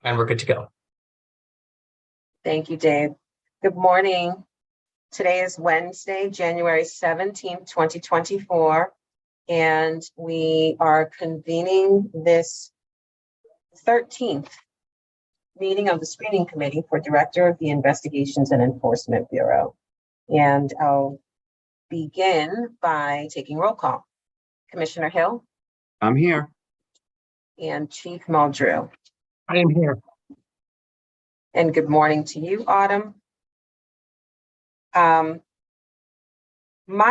and we're good to go. Thank you, Dave. Good morning. Today is Wednesday, January 17th, 2024, and we are convening this 13th meeting of the Screening Committee for Director of the Investigations and Enforcement Bureau. And I'll begin by taking roll call. Commissioner Hill? I'm here. And Chief Muldrew. I am here. And good morning to you, Autumn. My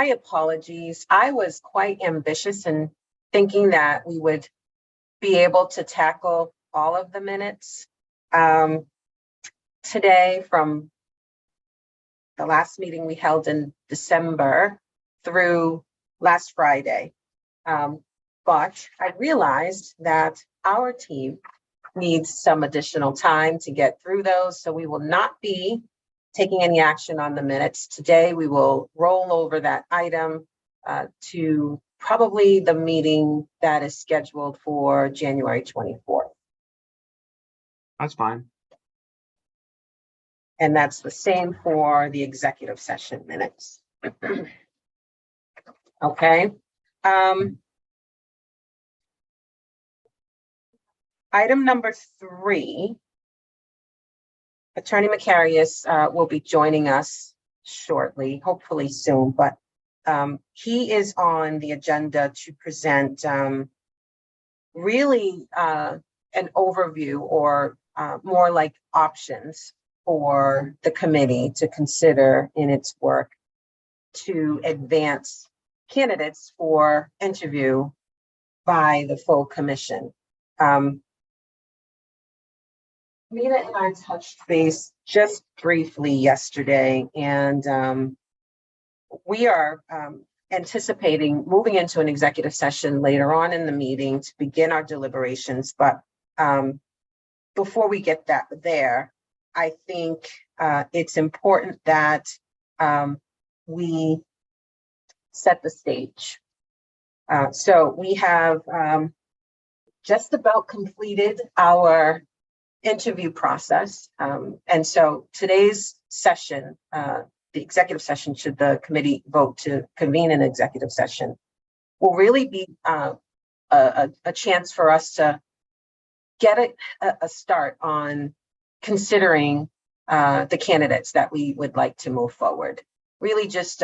apologies. I was quite ambitious in thinking that we would be able to tackle all of the minutes today from the last meeting we held in December through last Friday. But I realized that our team needs some additional time to get through those, so we will not be taking any action on the minutes today. We will roll over that item to probably the meeting that is scheduled for January 24th. That's fine. And that's the same for the executive session minutes. Okay. Item number 3, Attorney Macarius will be joining us shortly, hopefully soon, but he is on the agenda to present really an overview or more like options for the committee to consider in its work to advance candidates for interview by the full commission. Nina and I touched base just briefly yesterday, and we are anticipating moving into an executive session later on in the meeting to begin our deliberations. But before we get there, I think it's important that we set the stage. So we have just about completed our interview process. And so today's session, the executive session, should the committee vote to convene an executive session, will really be a chance for us to get a start on considering the candidates that we would like to move forward. Really just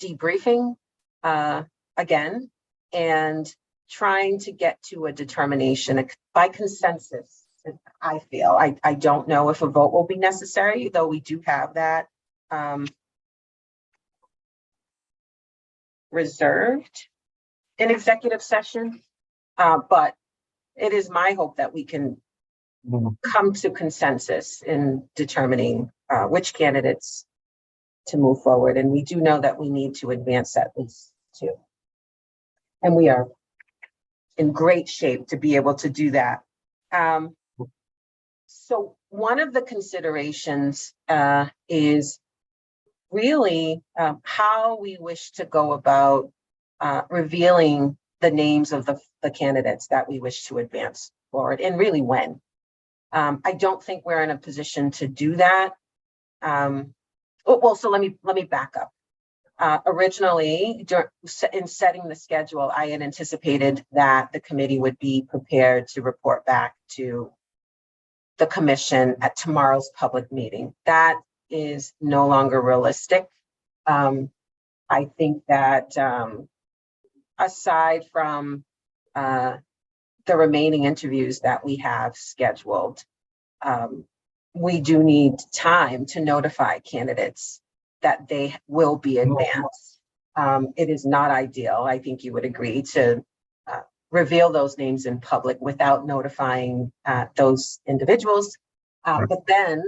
debriefing again and trying to get to a determination by consensus. I feel I don't know if a vote will be necessary, though we do have that reserved in executive session. But it is my hope that we can come to consensus in determining which candidates to move forward. And we do know that we need to advance at least 2. And we are in great shape to be able to do that. So one of the considerations is really how we wish to go about revealing the names of the candidates that we wish to advance forward, and really when. I don't think we're in a position to do that. Well, so let me back up. Originally, in setting the schedule, I had anticipated that the committee would be prepared to report back to the commission at tomorrow's public meeting. That is no longer realistic. I think that aside from the remaining interviews that we have scheduled, we do need time to notify candidates that they will be advanced. It is not ideal, I think you would agree, to reveal those names in public without notifying those individuals, but then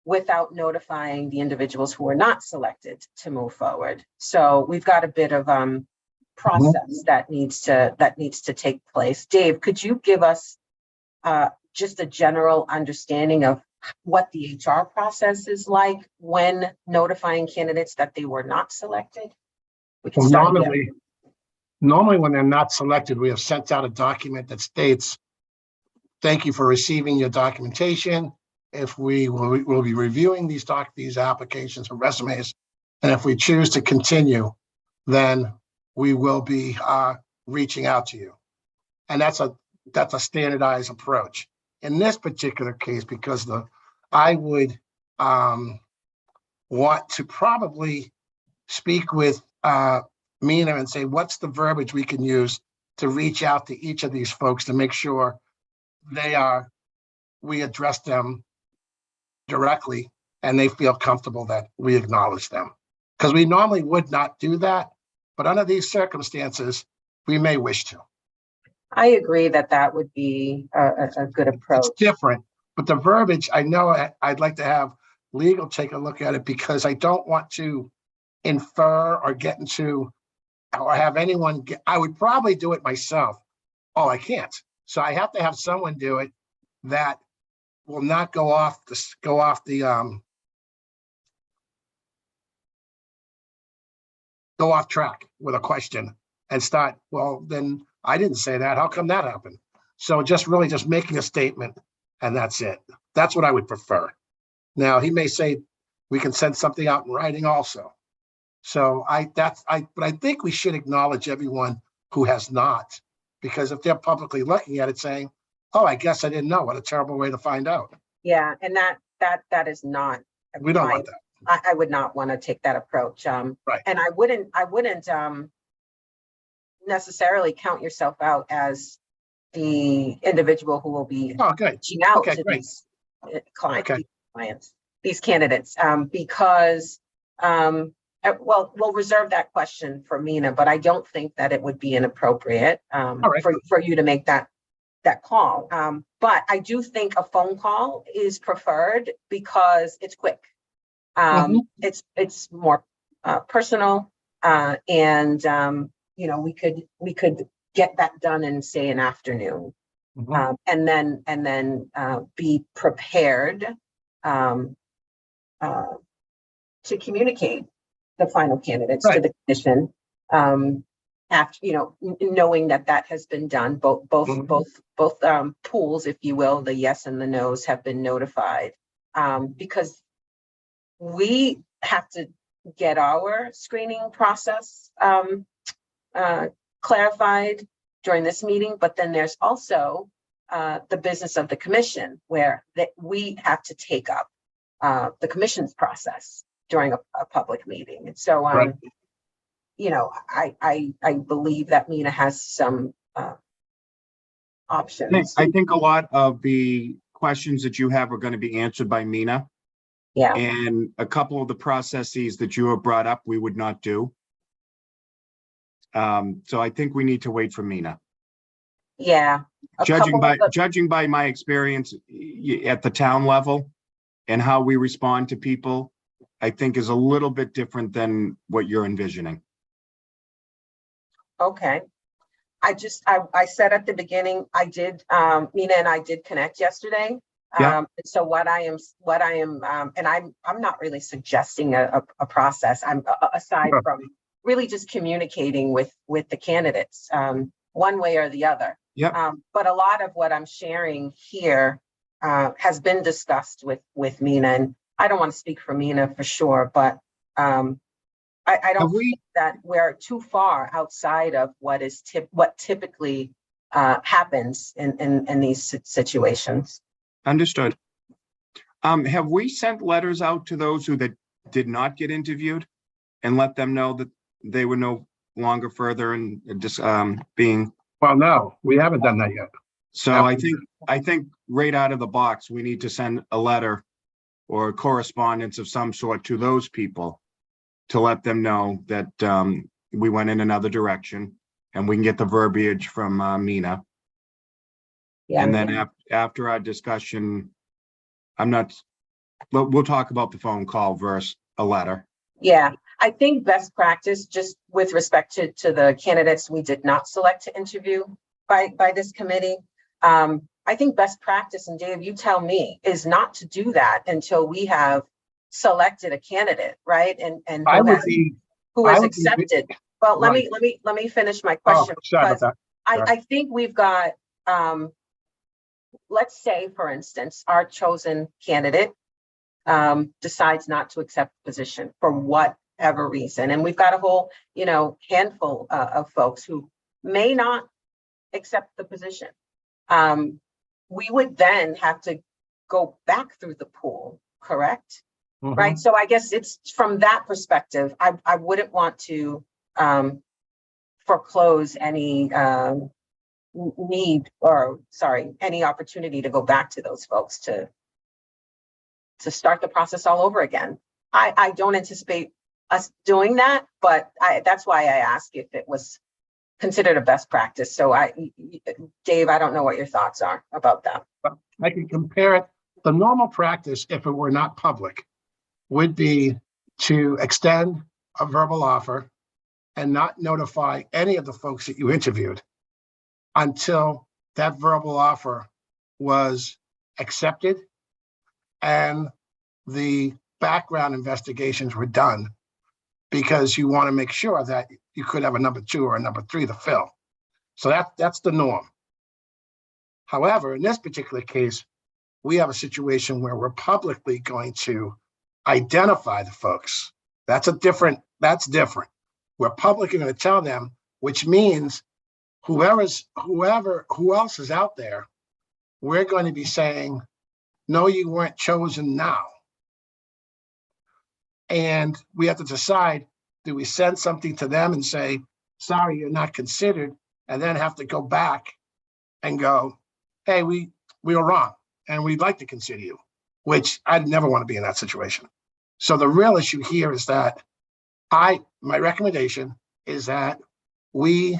without notifying the individuals who were not selected to move forward. So we've got a bit of process that needs to take place. Dave, could you give us just a general understanding of what the HR process is like when notifying candidates that they were not selected? We can start Normally when they're not selected, we have sent out a document that states thank you for receiving your documentation. If we'll be reviewing these applications or resumes, and if we choose to continue, then we will be reaching out to you. And that's a standardized approach. In this particular case, because I would want to probably speak with Mina and say, what's the verbiage we can use to reach out to each of these folks to make sure we address them directly and they feel comfortable that we acknowledge them. Because we normally would not do that, but under these circumstances, we may wish to. I agree that would be a good approach. It's different, but the verbiage, I know I'd like to have legal take a look at it, because I don't want to infer or get into or have anyone I would probably do it myself. Oh, I can't. So I have to have someone do it that will not go off track with a question and start, well, then I didn't say that. How come that happened? So just making a statement, and that's it. That's what I would prefer. Now, he may say we can send something out in writing also. So but I think we should acknowledge everyone who has not, because if they're publicly looking at it saying, oh, I guess I didn't know, what a terrible way to find out. Yeah, and that is not. We don't want that. I would not want to take that approach. Right. And I wouldn't necessarily count yourself out as the individual who will be reaching out to these clients, these candidates, because well, we'll reserve that question for Mina, but I don't think that it would be inappropriate for you to make that call. But I do think a phone call is preferred because it's quick. It's more personal, and we could get that done in, say, an afternoon, and then be prepared to communicate the final candidates to the commission, after knowing that has been done. Both pools, if you will, the yes and the no's, have been notified, because we have to get our screening process clarified during this meeting, but then there's also the business of the commission, where we have to take up the commission's process during a public meeting. And so I believe that Mina has some options. I think a lot of the questions that you have are going to be answered by Mina. Yeah. And a couple of the processes that you have brought up, we would not do. So I think we need to wait for Mina. Yeah. Judging by my experience at the town level and how we respond to people, I think is a little bit different than what you're envisioning. Okay. I said at the beginning, I did, Mina and I did connect yesterday. So what I am, and I'm not really suggesting a process. I'm aside from really just communicating with the candidates, one way or the other. But a lot of what I'm sharing here has been discussed with Mina, and I don't want to speak for Mina for sure, but I don't think that we're too far outside of what typically happens in these situations. Understood. Have we sent letters out to those that did not get interviewed and let them know that they were no longer further and just being? Well, no, we haven't done that yet. So I think right out of the box, we need to send a letter or correspondence of some sort to those people to let them know that we went in another direction, and we can get the verbiage from Mina. Yeah. And then after our discussion, we'll talk about the phone call versus a letter. Yeah, I think best practice, just with respect to the candidates we did not select to interview by this committee, I think best practice, and Dave, you tell me, is not to do that until we have selected a candidate, right? And who has accepted. Well, let me finish my question. Sorry about that. I think we've got let's say, for instance, our chosen candidate decides not to accept the position for whatever reason. And we've got a whole, handful of folks who may not accept the position. We would then have to go back through the pool, correct? Right. So I guess it's from that perspective, I wouldn't want to foreclose any any opportunity to go back to those folks to start the process all over again. I don't anticipate us doing that, but that's why I asked if it was considered a best practice. So Dave, I don't know what your thoughts are about that. I can compare it. The normal practice, if it were not public, would be to extend a verbal offer and not notify any of the folks that you interviewed until that verbal offer was accepted and the background investigations were done, because you want to make sure that you could have a number 2 or a number 3 to fill. So that's the norm. However, in this particular case, we have a situation where we're publicly going to identify the folks. That's different. We're publicly going to tell them, which means who else is out there, we're going to be saying, no, you weren't chosen now. And we have to decide, do we send something to them and say, sorry, you're not considered, and then have to go back and go, hey, we were wrong and we'd like to consider you, which I'd never want to be in that situation. So the real issue here is that my recommendation is that we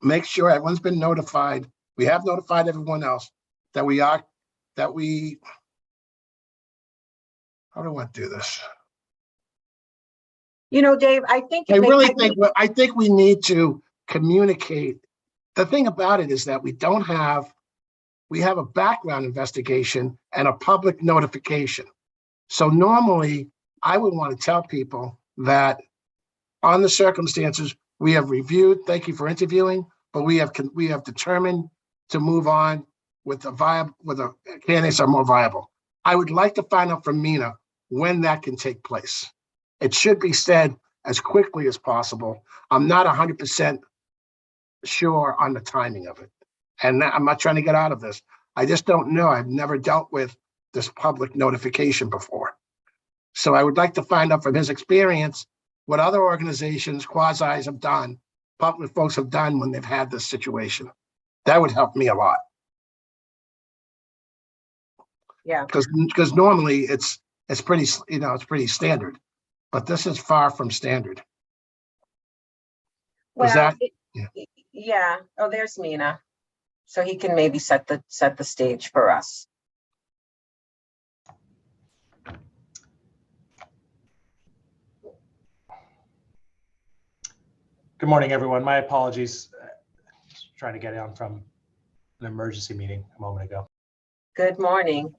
make sure everyone's been notified. We have notified everyone else that how do I want to do this? Dave, I think we need to communicate. The thing about it is that we have a background investigation and a public notification. So normally I would want to tell people that on the circumstances we have reviewed, thank you for interviewing, but we have determined to move on with the candidates are more viable. I would like to find out from Mina when that can take place. It should be said as quickly as possible. I'm not 100% sure on the timing of it. And I'm not trying to get out of this. I just don't know. I've never dealt with this public notification before. So I would like to find out from his experience what other organizations, quasis have done, public folks have done when they've had this situation. That would help me a lot. Yeah. Because normally it's pretty, it's pretty standard, but this is far from standard. Well, yeah. Oh, there's Mina. So he can maybe set the stage for us. Good morning, everyone. My apologies. Trying to get on from an emergency meeting a moment ago. Good morning.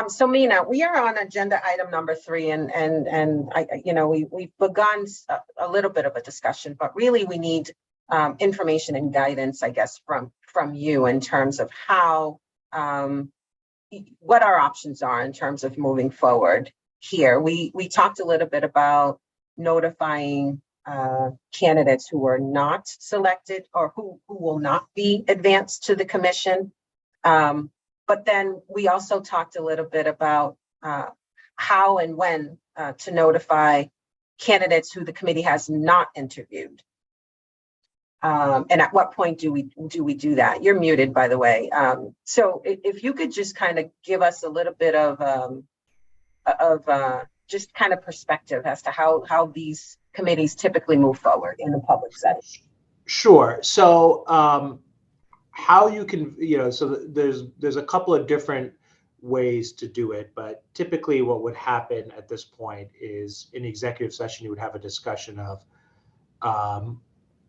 So Mina, we are on agenda item number 3, and we've begun a little bit of a discussion, but really we need information and guidance, I guess, from you in terms of how what our options are in terms of moving forward here. We talked a little bit about notifying candidates who were not selected or who will not be advanced to the commission. But then we also talked a little bit about how and when to notify candidates who the committee has not interviewed. And at what point do we do that? You're muted, by the way. So if you could just kind of give us a little bit of just kind of perspective as to how these committees typically move forward in the public setting. Sure. So how you can, so there's a couple of different ways to do it, but typically what would happen at this point is in executive session, you would have a discussion of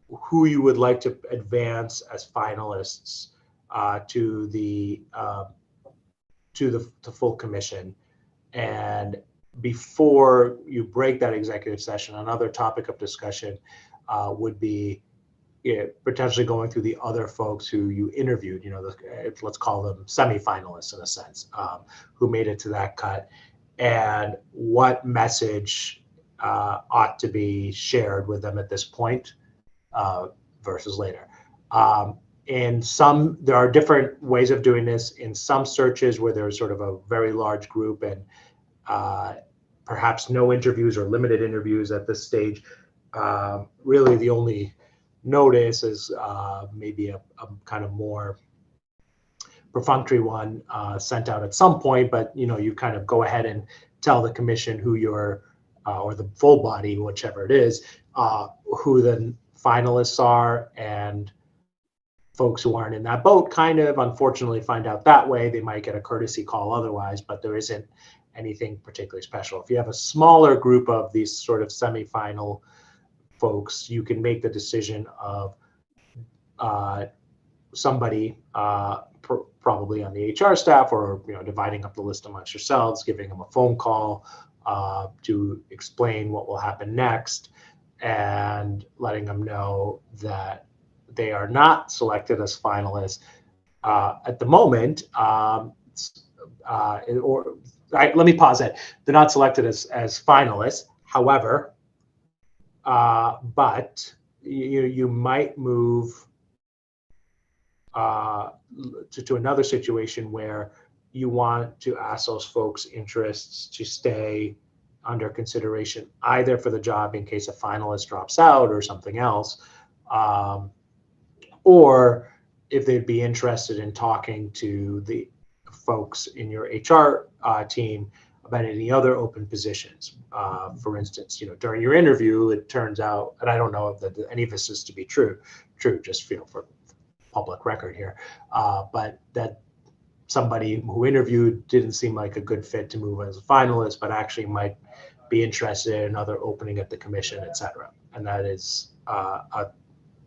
who you would like to advance as finalists to the full commission. And before you break that executive session, another topic of discussion would be potentially going through the other folks who you interviewed, let's call them semifinalists in a sense, who made it to that cut, and what message ought to be shared with them at this point versus later. There are different ways of doing this. In some searches where there's sort of a very large group and perhaps no interviews or limited interviews at this stage, really the only notice is maybe a kind of more perfunctory one sent out at some point, but you kind of go ahead and tell the commission who you're or the full body, whichever it is, who the finalists are, and folks who aren't in that boat kind of unfortunately find out that way. They might get a courtesy call otherwise, but there isn't anything particularly special. If you have a smaller group of these sort of semifinal folks, you can make the decision of somebody probably on the HR staff, or dividing up the list amongst yourselves, giving them a phone call to explain what will happen next, and letting them know that they are not selected as finalists at the moment. Let me pause that. They're not selected as finalists. However, but you might move to another situation where you want to ask those folks' interests to stay under consideration, either for the job in case a finalist drops out or something else, or if they'd be interested in talking to the folks in your HR team about any other open positions. For instance, during your interview, it turns out, and I don't know if any of this is to be true, just for public record here, but that somebody who interviewed didn't seem like a good fit to move as a finalist, but actually might be interested in another opening at the commission, et cetera. And that is a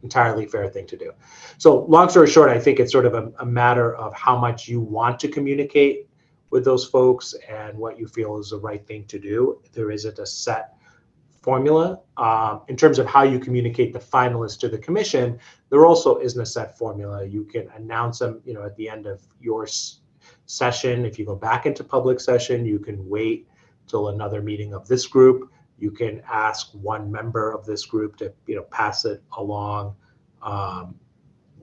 entirely fair thing to do. So long story short, I think it's sort of a matter of how much you want to communicate with those folks and what you feel is the right thing to do. There isn't a set formula. In terms of how you communicate the finalists to the commission, there also isn't a set formula. You can announce them, at the end of your session. If you go back into public session, you can wait till another meeting of this group. You can ask one member of this group to, pass it along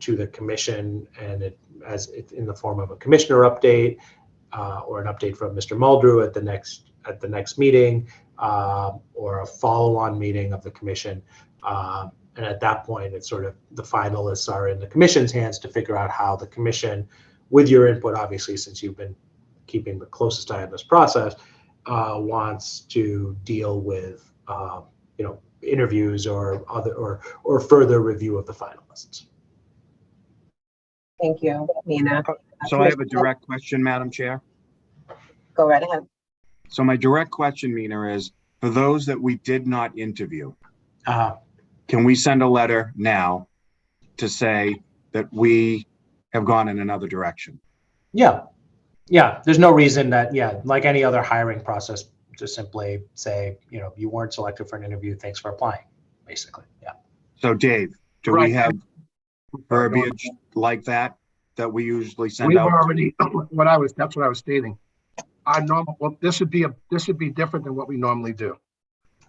to the commission, and it's in the form of a commissioner update or an update from Mr. Muldrew at the next meeting, or a follow-on meeting of the commission. And at that point, it's sort of the finalists are in the commission's hands to figure out how the commission, with your input, obviously, since you've been keeping the closest eye on this process, wants to deal with interviews or other or further review of the finalists. Thank you, Nina. So I have a direct question, Madam Chair. Go right ahead. So my direct question, Nina, is for those that we did not interview, can we send a letter now to say that we have gone in another direction? Yeah. There's no reason that, like any other hiring process, to simply say, you weren't selected for an interview. Thanks for applying, basically. Yeah. So Dave, do we have verbiage like that we usually send We've out? already, that's what I was stating. This would be different than what we normally do,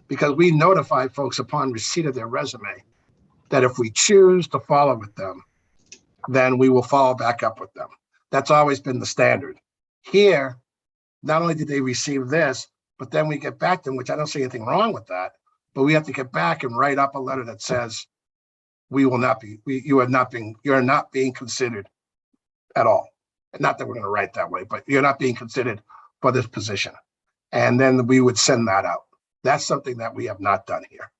because we notify folks upon receipt of their resume that if we choose to follow with them, then we will follow back up with them. That's always been the standard. Here, not only did they receive this, but then we get back to them, which I don't see anything wrong with that, but we have to get back and write up a letter that says you're not being considered at all. Not that we're going to write that way, but you're not being considered for this position. And then we would send that out. That's something that we have not done here.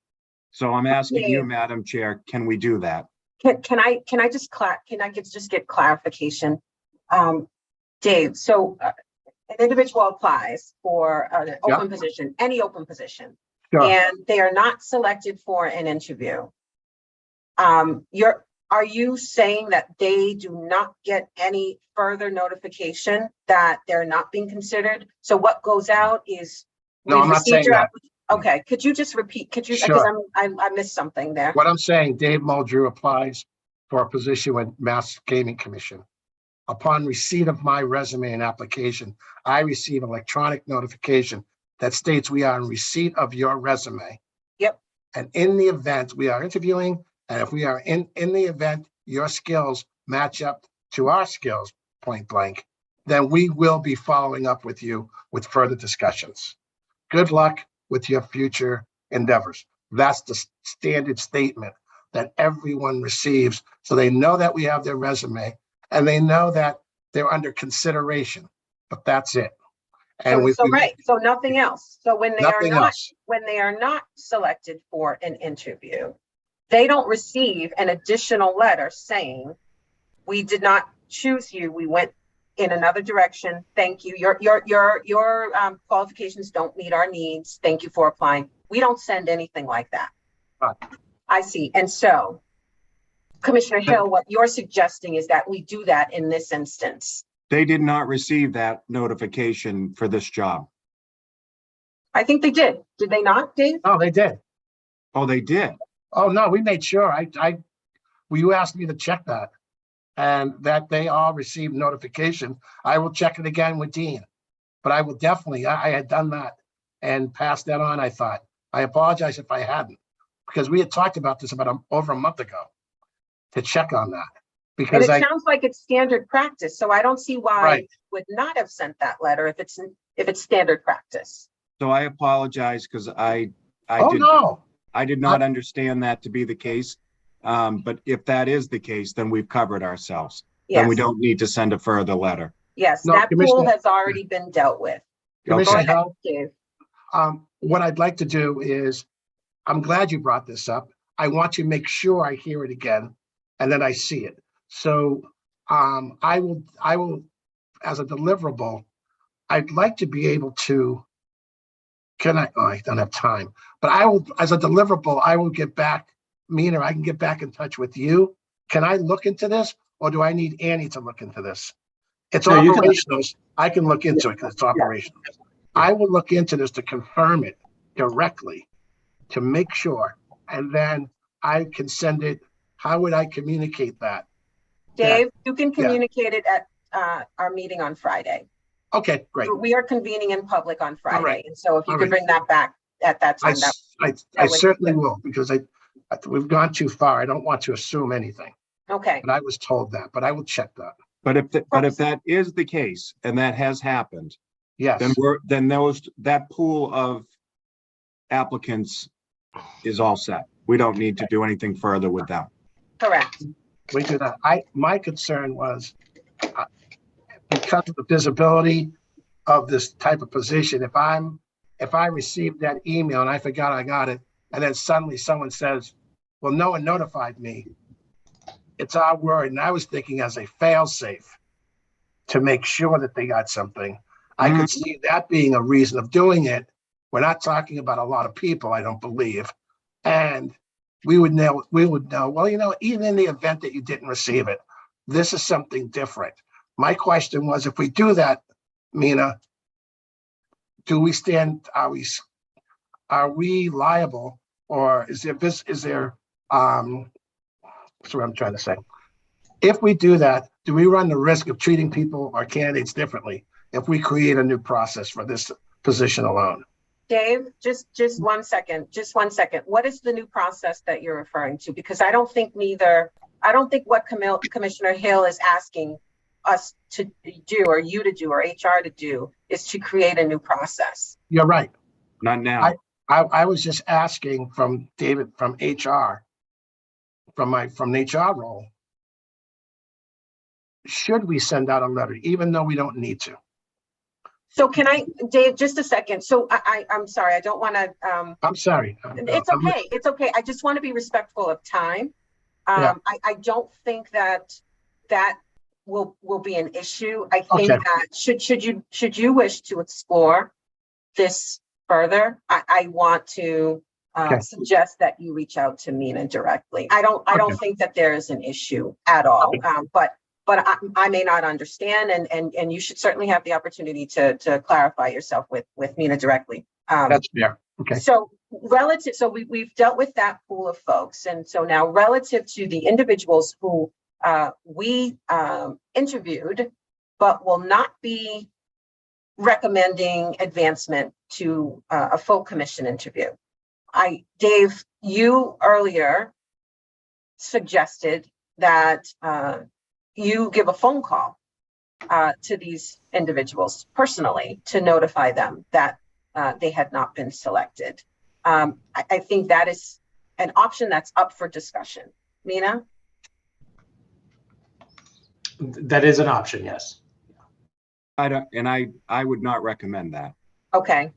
So I'm asking you, Madam Chair, can we do that? Can I just get clarification? Dave, so an individual applies for an open position, any open position, and they are not selected for an interview. Are you saying that they do not get any further notification that they're not being considered? So what goes out is no, I'm not saying that. Okay, could you just repeat, because Sure. I missed something there. What I'm saying, Dave Muldrew applies for a position with Mass Gaming Commission. Upon receipt of my resume and application, I receive electronic notification that states we are in receipt of your resume. Yep. And in the event we are interviewing, and if we are in the event your skills match up to our skills, point blank, then we will be following up with you with further discussions. Good luck with your future endeavors. That's the standard statement that everyone receives. So they know that we have their resume and they know that they're under consideration, but that's it. And So nothing else. So when they nothing else. when they are not selected for an interview, they don't receive an additional letter saying, we did not choose you. We went in another direction. Thank you. Your qualifications don't meet our needs. Thank you for applying. We don't send anything like that. Right. I see. And so, Commissioner Hill, what you're suggesting is that we do that in this instance. They did not receive that notification for this job. I think they did. Did they not, Dave? Oh, they did. Oh, they did. Oh, no, we made sure. Well, you asked me to check that and that they all received notification. I will check it again with Dean, but I will definitely, I had done that and passed that on, I thought. I apologize if I hadn't, because we had talked about this about over a month ago to check on that. And Because it sounds like it's standard practice. So I don't see why Right. you would not have sent that letter if it's standard practice. So I apologize because I did not understand that to be the case. But if that is the case, then we've covered ourselves. Yes. Then we don't need to send a further letter. Yes, No, that pool Commissioner- has already been dealt with. Commissioner Go ahead, Hill, Dave. what I'd like to do is, I'm glad you brought this up. I want to make sure I hear it again and then I see it. So I will, as a deliverable, I'd like to be able to, I don't have time, but I will, as a deliverable, I will get back, Mina, I can get back in touch with you. Can I look into this or do I need Annie to look into this? It's No, you can- operational. I can look into it because it's operational. I will look into this to confirm it directly, to make sure, and then I can send it. How would I communicate that? Dave, you can communicate it at our meeting on Friday. Okay, great. We are convening in public on Friday. right. And so if you All could right. bring that back at that I time, that I would be certainly good. will, because we've gone too far. I don't want to assume anything, okay. but I was told that, but I will check that. But if that is the case and that has happened, Yes, then that pool of applicants is all set. We don't need to do anything further with them. Correct. we do that. My concern was because of the visibility of this type of position, if I received that email and I forgot I got it, and then suddenly someone says, well, no one notified me, it's our word. And I was thinking as a fail safe to make sure that they got something. I could see that being a reason of doing it. We're not talking about a lot of people, I don't believe. And we would know, well, even in the event that you didn't receive it, this is something different. My question was, if we do that, Mina, are we liable, or is there that's what I'm trying to say. If we do that, do we run the risk of treating people or candidates differently if we create a new process for this position alone? Dave, just 1 second, What is the new process that you're referring to? Because I don't think what Commissioner Hill is asking us to do, or you to do, or HR to do, is to create a new process. You're right. Not now. I was just asking from David, from HR, from the HR role, should we send out a letter, even though we don't need to? So can I, Dave, just a second. So I'm sorry, I don't want to, I'm sorry. it's okay. It's okay. I just want to be respectful of time. Yeah. I don't think that will be an issue. I think Okay. that should you wish to explore this further, I want to Okay. suggest that you reach out to Mina directly. I don't Okay. think that there is an issue at all. Okay. But I may not understand, and you should certainly have the opportunity to clarify yourself with Mina directly. That's fair. Okay. So relative, so we've dealt with that pool of folks. And so now relative to the individuals who we interviewed, but will not be recommending advancement to a full commission interview. Dave, you earlier suggested that you give a phone call to these individuals personally to notify them that they had not been selected. I think that is an option that's up for discussion. Mina? That is an option, yes. I would not recommend that. Okay.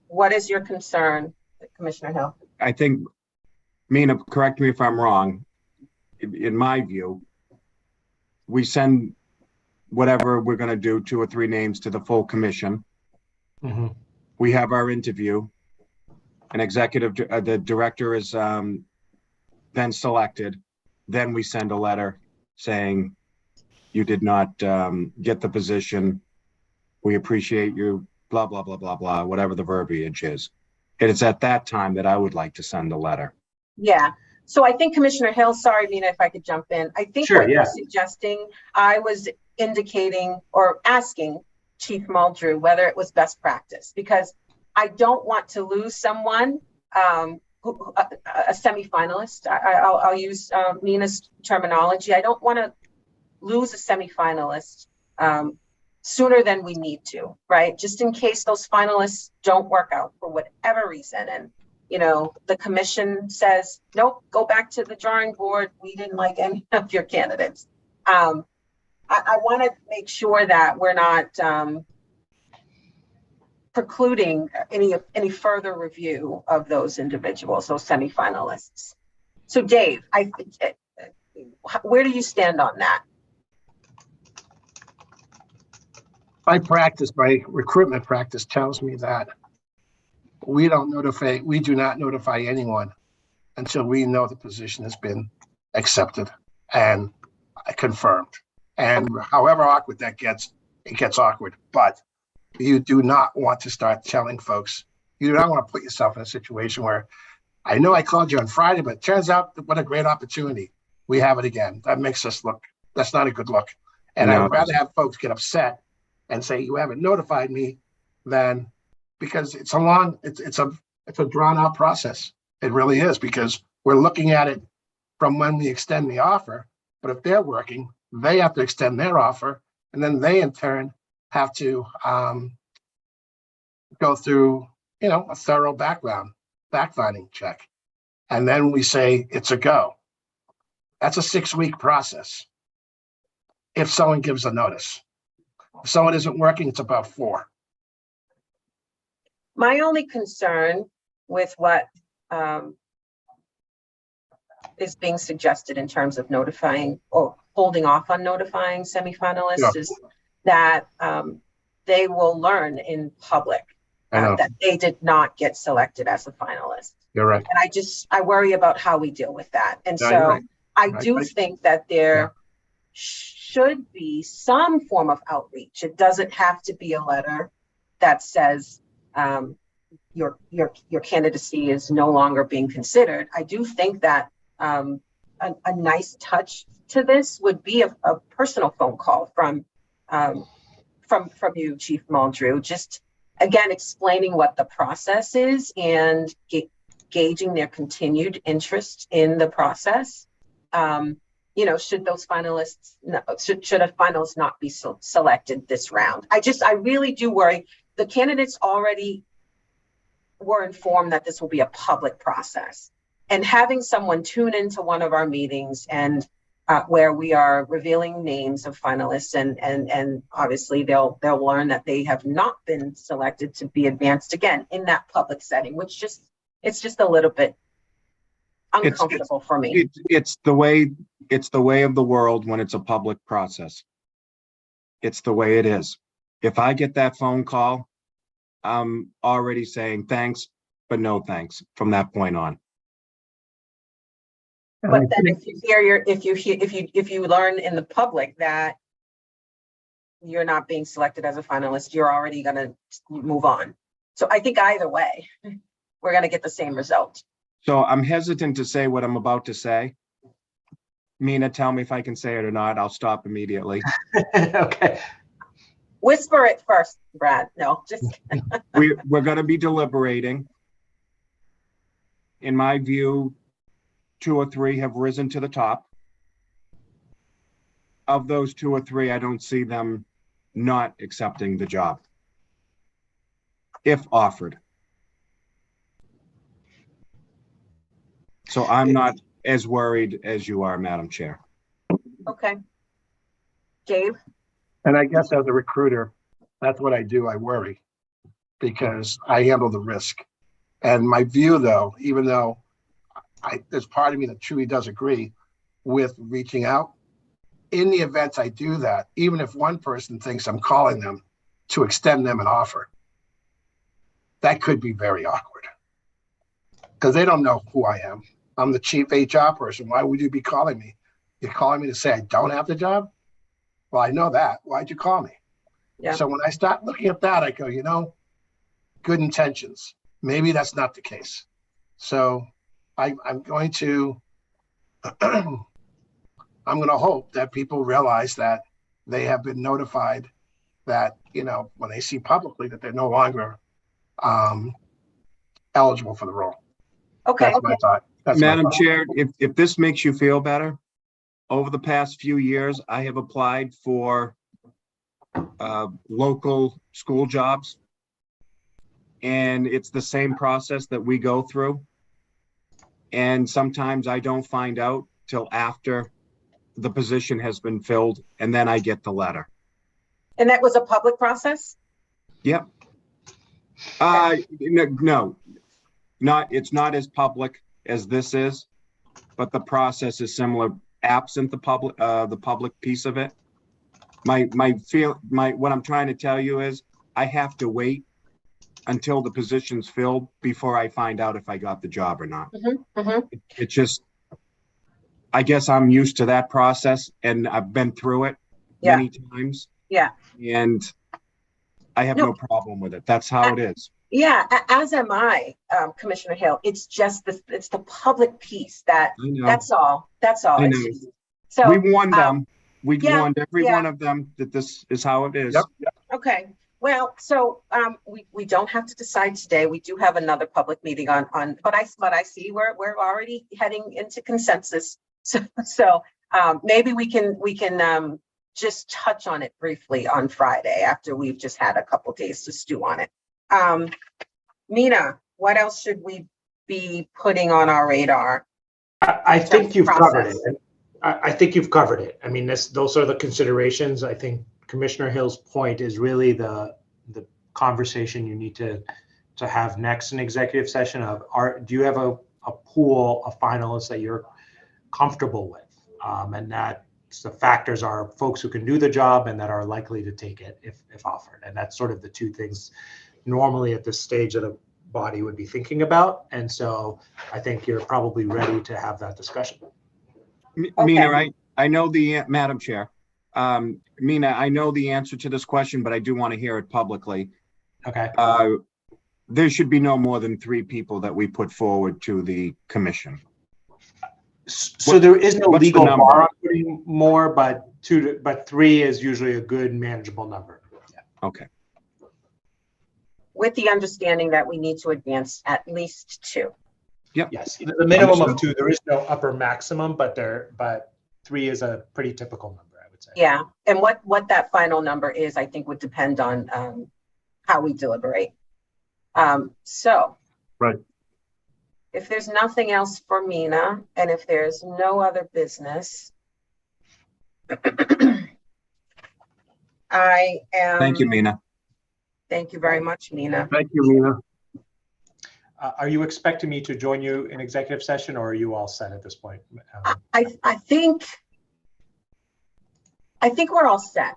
What is your concern, Commissioner Hill? I think, Mina, correct me if I'm wrong, in my view, we send whatever we're going to do, 2 or 3 names to the full commission. Mhm. We have our interview. An executive, the director is then selected. Then we send a letter saying you did not get the position. We appreciate you, blah, blah, blah, blah, blah, whatever the verbiage is. And it's at that time that I would like to send a letter. Yeah. So I think Commissioner Hill, sorry, Mina, if I could jump in. I think Sure, what you're yeah. suggesting, I was indicating or asking Chief Muldrew whether it was best practice, because I don't want to lose someone, a semifinalist. I'll use Mina's terminology. I don't want to lose a semifinalist sooner than we need to, right? Just in case those finalists don't work out for whatever reason. And, you know, the commission says, nope, go back to the drawing board. We didn't like any of your candidates. I want to make sure that we're not precluding any further review of those individuals, those semifinalists. So Dave, where do you stand on that? My recruitment practice tells me that we do not notify anyone until we know the position has been accepted and confirmed. And however awkward that gets, it gets awkward. But you do not want to start telling folks, you do not want to put yourself in a situation where I know I called you on Friday, but it turns out what a great opportunity. We have it again. That makes us look, that's not a good look. And No. I'd rather have folks get upset and say, you haven't notified me, than because it's a drawn out process. It really is, because we're looking at it from when we extend the offer. But if they're working, they have to extend their offer, and then they in turn have to go through, a thorough fact-finding check. And then we say it's a go. That's a 6-week process. If someone gives a notice. If someone isn't working, it's about 4. My only concern with what is being suggested in terms of notifying or holding off on notifying semifinalists is that they will learn in public that they did not get selected as a finalist. You're right. And I worry about how we deal with that. And Yeah, so right. I do think that there should be some form of outreach. It doesn't have to be a letter that says your candidacy is no longer being considered. I do think that a nice touch to this would be a personal phone call from you, Chief Muldrew, just again explaining what the process is and gauging their continued interest in the process. Should those finalists, should a finalist not be selected this round? I really do worry. The candidates already were informed that this will be a public process, and having someone tune into one of our meetings and where we are revealing names of finalists and obviously they'll learn that they have not been selected to be advanced again in that public setting, which it's just a little bit uncomfortable for me. It's the way of the world when it's a public process. It's the way it is. If I get that phone call, I'm already saying thanks, but no thanks from that point on. But then if you learn in the public that you're not being selected as a finalist, you're already going to move on. So I think either way, we're going to get the same result. So I'm hesitant to say what I'm about to say. Mina, tell me if I can say it or not. I'll stop immediately. Okay. Whisper it first, Brad. No, just kidding. We're going to be deliberating. In my view, 2 or 3 have risen to the top. Of those 2 or 3, I don't see them not accepting the job if offered. So I'm not as worried as you are, Madam Chair. Okay. Gabe? And I guess as a recruiter, that's what I do. I worry because I handle the risk. And my view, though, even though there's part of me that truly does agree with reaching out, in the event I do that, even if one person thinks I'm calling them to extend them an offer, that could be very awkward because they don't know who I am. I'm the chief HR person. Why would you be calling me? You're calling me to say I don't have the job? Well, I know that. Why'd you call me? Yeah. So when I start looking at that, I go, good intentions. Maybe that's not the case. So I'm going to I'm going to hope that people realize that they have been notified that, when they see publicly that they're no longer eligible for the role. Okay. That's my thought. Madam Chair, if this makes you feel better, over the past few years, I have applied for local school jobs. And it's the same process that we go through. And sometimes I don't find out till after the position has been filled, and then I get the letter. And that was a public process? Yep. No, it's not as public as this is, but the process is similar, absent the public piece of it. What I'm trying to tell you is I have to wait until the position's filled before I find out if I got the job or not. Mm-hmm, mm-hmm. It's just, I guess I'm used to that process and I've been through it many times. Yeah. And I have no problem with it. That's how it is. Yeah, as am I, Commissioner Hill. It's just it's the public piece that's all. I know. So We warned them. We yeah, warned every one of them that this is how it is. Yep. Okay. Well, so we don't have to decide today. We do have another public meeting on, but I see we're already heading into consensus. So maybe we can just touch on it briefly on Friday after we've just had a couple days to stew on it. Mina, what else should we be putting on our radar? I think you've covered it. I think you've covered it. I mean, those are the considerations. I think Commissioner Hill's point is really the conversation you need to have next in executive session of do you have a pool of finalists that you're comfortable with, and that the factors are folks who can do the job and that are likely to take it if offered. And that's sort of the two things normally at this stage that a body would be thinking about. And so I think you're probably ready to have that discussion. Mina, I know Madam Chair. Mina, I know the answer to this question, but I do want to hear it publicly. Okay. There should be no more than 3 people that we put forward to the commission. So there is no what's the legal number? bar on putting more, but 3 is usually a good manageable number. Yeah. Okay. With the understanding that we need to advance at least 2. Yep. Yes, the minimum of 2. There is no upper maximum, but 3 is a pretty typical number, I would say. Yeah, and what that final number is, I think, would depend on how we deliberate. So, right. If there's nothing else for Mina, and if there's no other business, I am. Thank you, Mina. Thank you very much, Mina. Thank you, Mina. Are you expecting me to join you in executive session, or are you all set at this point? I think we're all set.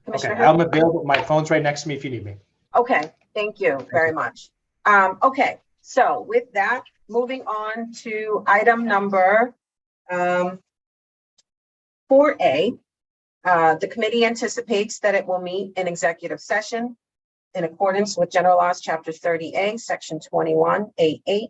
Okay, Hill? I'm available. My phone's right next to me if you need me. Okay, thank you very much. Okay, so with that, moving on to item number 4A. The committee anticipates that it will meet in executive session in accordance with General Laws, Chapter 30A, Section 21A8,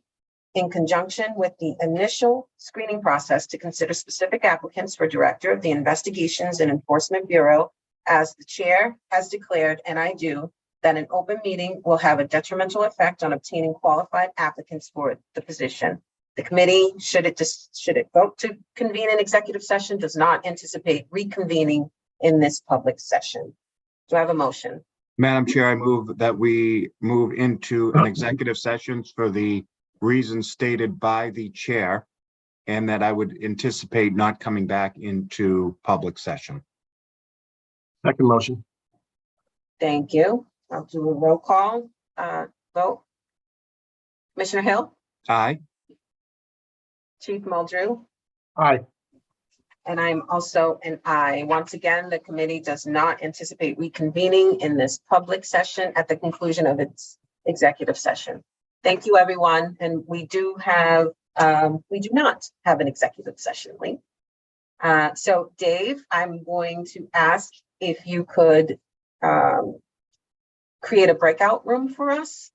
in conjunction with the initial screening process to consider specific applicants for Director of the Investigations and Enforcement Bureau, as the Chair has declared, and I do, that an open meeting will have a detrimental effect on obtaining qualified applicants for the position. The committee, should it vote to convene an executive session, does not anticipate reconvening in this public session. Do I have a motion? Madam Chair, I move that we move into an executive sessions for the reasons stated by the chair, and that I would anticipate not coming back into public session. Second motion. Thank you. I'll do a roll call vote. Commissioner Hill, Aye. Chief Muldrew, Aye. and I'm also an aye. Once again, the committee does not anticipate reconvening in this public session at the conclusion of its executive session. Thank you, everyone. And we do not have an executive session link. So Dave, I'm going to ask if you could create a breakout room for us